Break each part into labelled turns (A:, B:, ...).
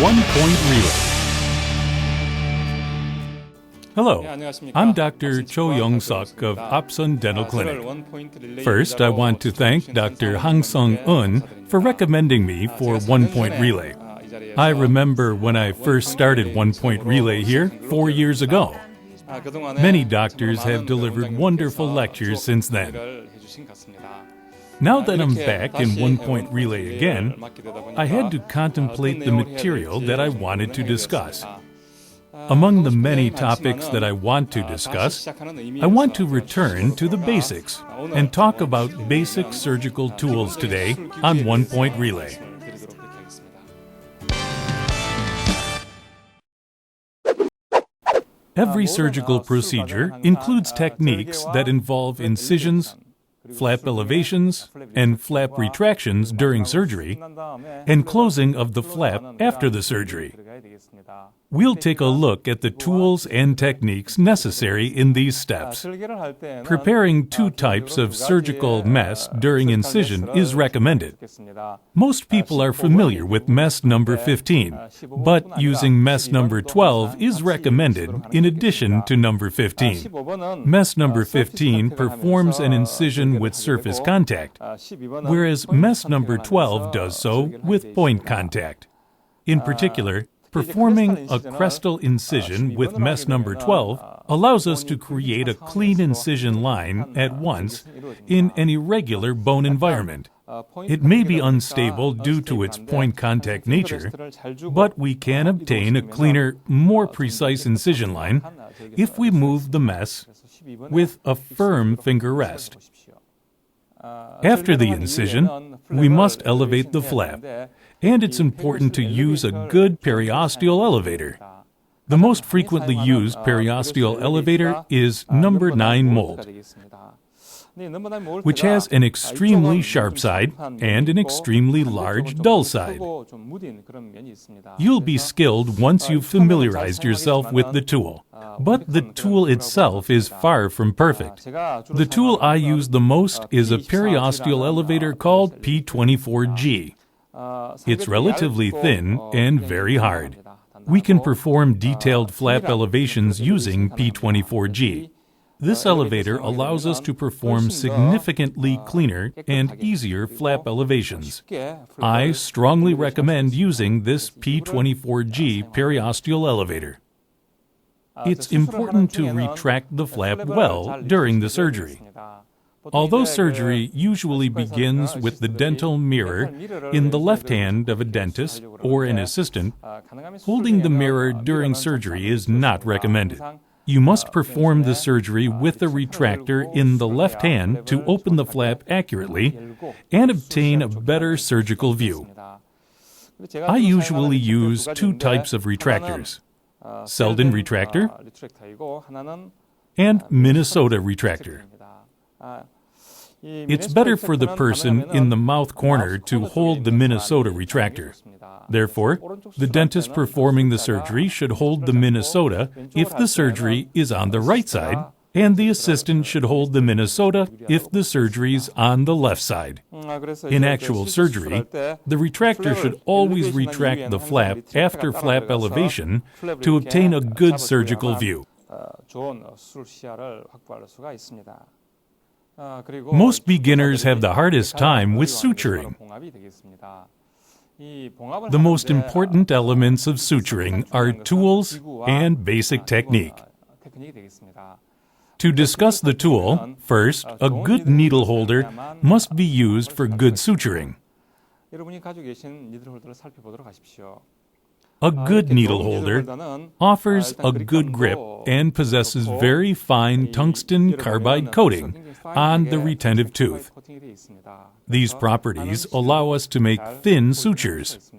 A: One-Point Relay. Hello, I'm Dr. Cho Yong-seok of Opsun Dental Clinic. First, I want to thank Dr. Hang-sung-eun for recommending me for One-Point Relay. I remember when I first started One-Point Relay here 4 years ago. Many doctors have delivered wonderful lectures since then. Now that I'm back in One-Point Relay again, I had to contemplate the material that I wanted to discuss. Among the many topics that I want to discuss, I want to return to the basics and talk about basic surgical tools today on One-Point Relay. Every surgical procedure includes techniques that involve incisions, flap elevations, and flap retractions during surgery, and closing of the flap after the surgery. We'll take a look at the tools and techniques necessary in these steps. Preparing 2 types of surgical mesh during incision is recommended. Most people are familiar with mesh number 15, but using mesh number 12 is recommended in addition to number 15. Mesh number 15 performs an incision with surface contact, whereas mesh number 12 does so with point contact. In particular, performing a crestal incision with mesh number 12 allows us to create a clean incision line at once in an irregular bone environment. It may be unstable due to its point contact nature, but we can obtain a cleaner, more precise incision line if we move the mesh with a firm finger rest. After the incision, we must elevate the flap, and it's important to use a good periosteal elevator. The most frequently used periosteal elevator is number 9 mold, which has an extremely sharp side and an extremely large dull side. You'll be skilled once you've familiarized yourself with the tool, but the tool itself is far from perfect. The tool I use the most is a periosteal elevator called P24G. It's relatively thin and very hard. We can perform detailed flap elevations using P24G. This elevator allows us to perform significantly cleaner and easier flap elevations. I strongly recommend using this P24G periosteal elevator. It's important to retract the flap well during the surgery. Although surgery usually begins with the dental mirror in the left hand of a dentist or an assistant, holding the mirror during surgery is not recommended. You must perform the surgery with the retractor in the left hand to open the flap accurately and obtain a better surgical view. I usually use 2 types of retractors, Selden retractor and Minnesota retractor. It's better for the person in the mouth corner to hold the Minnesota retractor. Therefore, the dentist performing the surgery should hold the Minnesota if the surgery is on the right side, and the assistant should hold the Minnesota if the surgery is on the left side. In actual surgery, the retractor should always retract the flap after flap elevation to obtain a good surgical view. Most beginners have the hardest time with suturing. The most important elements of suturing are tools and basic technique. To discuss the tool, first, a good needle holder must be used for good suturing. A good needle holder offers a good grip and possesses very fine tungsten carbide coating on the retentive tooth. These properties allow us to make thin sutures.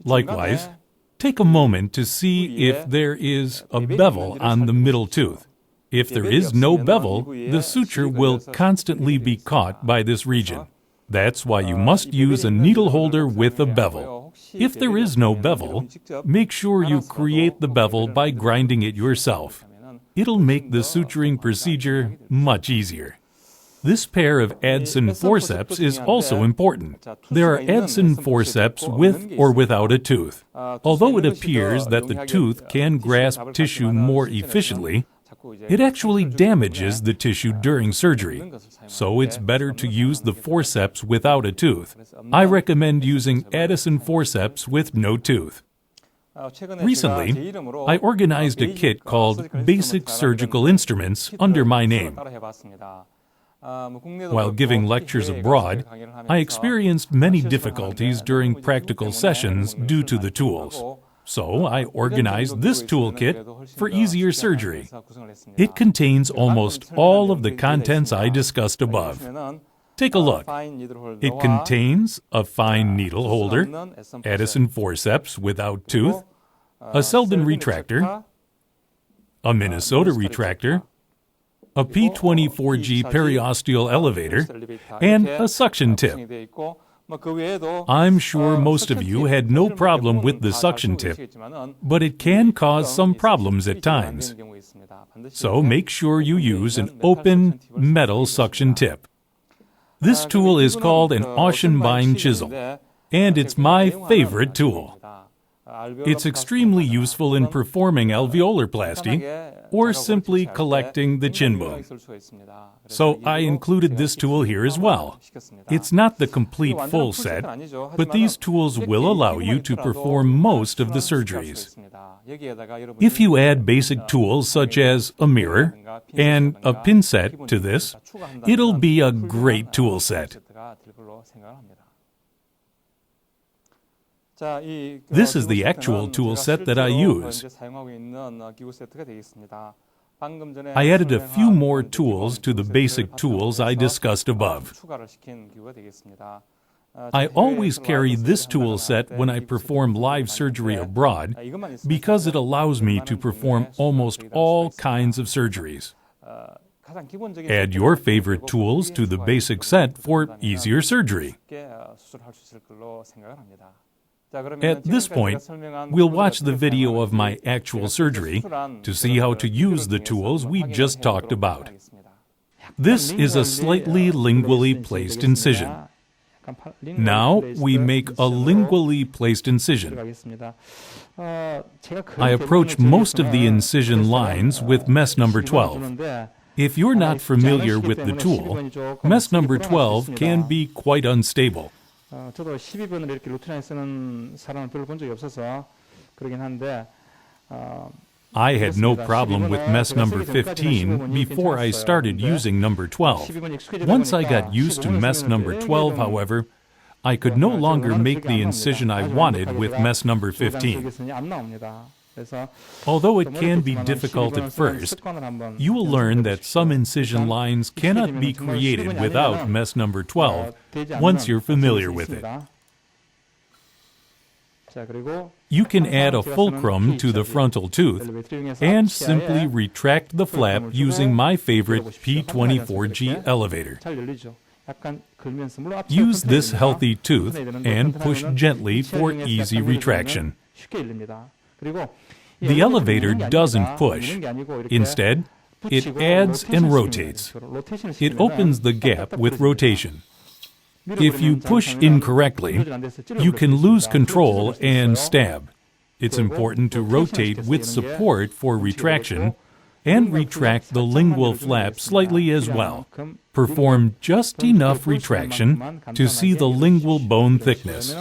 A: Likewise, take a moment to see if there is a bevel on the middle tooth. If there is no bevel, the suture will constantly be caught by this region. That's why you must use a needle holder with a bevel. If there is no bevel, make sure you create the bevel by grinding it yourself. It'll make the suturing procedure much easier. This pair of Adson forceps is also important. There are Adson forceps with or without a tooth. Although it appears that the tooth can grasp tissue more efficiently, it actually damages the tissue during surgery. So it's better to use the forceps without a tooth. I recommend using Adson forceps with no tooth. Recently, I organized a kit called Basic Surgical Instruments under my name. While giving lectures abroad, I experienced many difficulties during practical sessions due to the tools. So I organized this toolkit for easier surgery. It contains almost all of the contents I discussed above. Take a look. It contains a fine needle holder, Adson forceps without tooth, a Selden retractor, a Minnesota retractor, a P24G periosteal elevator, and a suction tip. I'm sure most of you had no problem with the suction tip, but it can cause some problems at times. So make sure you use an open metal suction tip. This tool is called an Auschenbein chisel, and it's my favorite tool. It's extremely useful in performing alveolarplasty or simply collecting the chin bone. So I included this tool here as well. It's not the complete full set, but these tools will allow you to perform most of the surgeries. If you add basic tools such as a mirror and a pin set to this, it'll be a great tool set. This is the actual tool set that I use. I added a few more tools to the basic tools I discussed above. I always carry this tool set when I perform live surgery abroad because it allows me to perform almost all kinds of surgeries. Add your favorite tools to the basic set for easier surgery. At this point, we'll watch the video of my actual surgery to see how to use the tools we just talked about. This is a slightly lingually placed incision. Now we make a lingually placed incision. I approach most of the incision lines with mess number 12. If you're not familiar with the tool, mess number 12 can be quite unstable.
B: 저도 12번을 이렇게 루틴하게 쓰는 사람을 별로 본 적이 없어서 그러긴 한데
A: I had no problem with mess number 15 before I started using number 12. Once I got used to mess number 12, however, I could no longer make the incision I wanted with mess number 15. Although it can be difficult at first, you will learn that some incision lines cannot be created without mess number 12 once you're familiar with it. You can add a fulcrum to the frontal tooth and simply retract the flap using my favorite P24G elevator. Use this healthy tooth and push gently for easy retraction. The elevator doesn't push. Instead, it adds and rotates. It opens the gap with rotation. If you push incorrectly, you can lose control and stab. It's important to rotate with support for retraction and retract the lingual flap slightly as well. Perform just enough retraction to see the lingual bone thickness.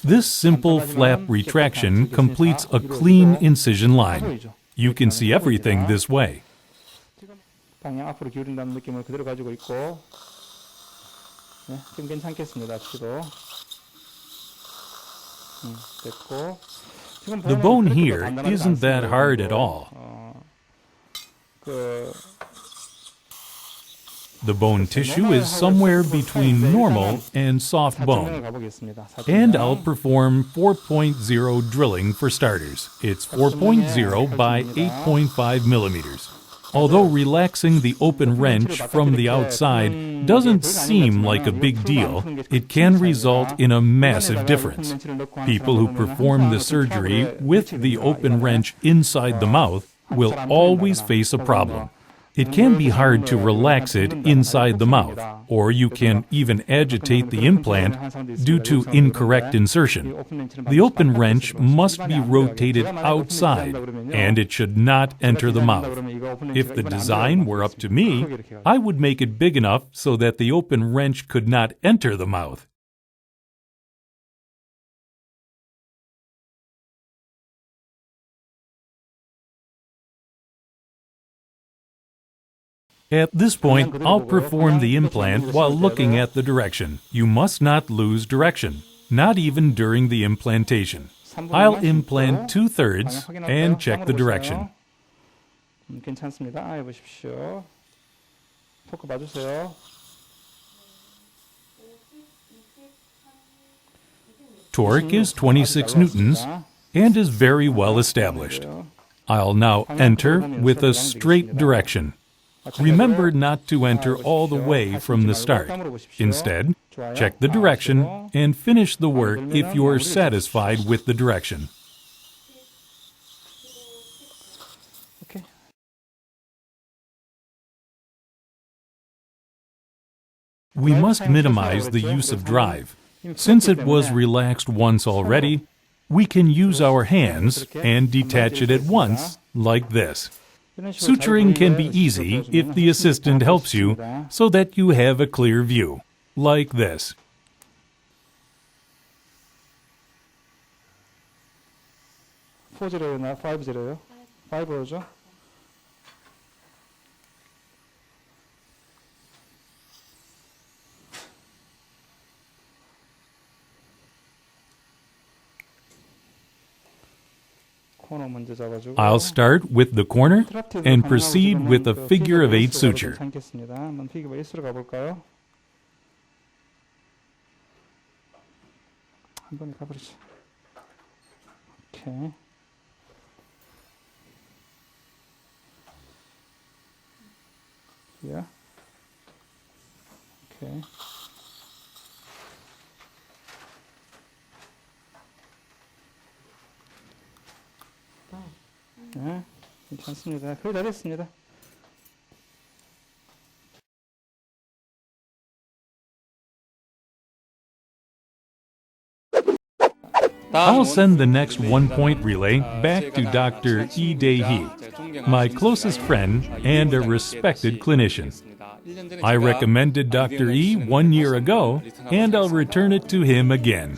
A: This simple flap retraction completes a clean incision line. You can see everything this way.
B: 방향 앞으로 기울인다는 느낌을 그대로 가지고 있고 네, 지금 괜찮겠습니다. 치도 됐고
A: The bone here isn't that hard at all. The bone tissue is somewhere between normal and soft bone. And I'll perform 4.0 drilling for starters. It's 4.0 by 8.5 millimeters. Although relaxing the open wrench from the outside doesn't seem like a big deal, it can result in a massive difference. People who perform the surgery with the open wrench inside the mouth will always face a problem. It can be hard to relax it inside the mouth, or you can even agitate the implant due to incorrect insertion. The open wrench must be rotated outside, and it should not enter the mouth. If the design were up to me, I would make it big enough so that the open wrench could not enter the mouth. At this point, I'll perform the implant while looking at the direction. You must not lose direction, not even during the implantation. I'll implant 2/3 and check the direction.
B: 괜찮습니다. 해보십시오. 포크 봐주세요.
A: Torque is 26 newtons and is very well established. I'll now enter with a straight direction. Remember not to enter all the way from the start. Instead, check the direction and finish the work if you're satisfied with the direction. We must minimize the use of drive. Since it was relaxed once already, we can use our hands and detach it at once, like this. Suturing can be easy if the assistant helps you so that you have a clear view, like this.
B: Five-0요? 5-0죠?
A: I'll start with the corner and proceed with a figure of 8 suture.
B: 한번 피겨 8수로 가볼까요? 한 번에 가버리죠. 오케이. Yeah. 오케이. 네, 괜찮습니다. 거의 다 됐습니다.
A: I'll send the next one-point relay back to Dr. Lee Dae-hee, my closest friend and a respected clinician. I recommended Dr. E 1 year ago, and I'll return it to him again.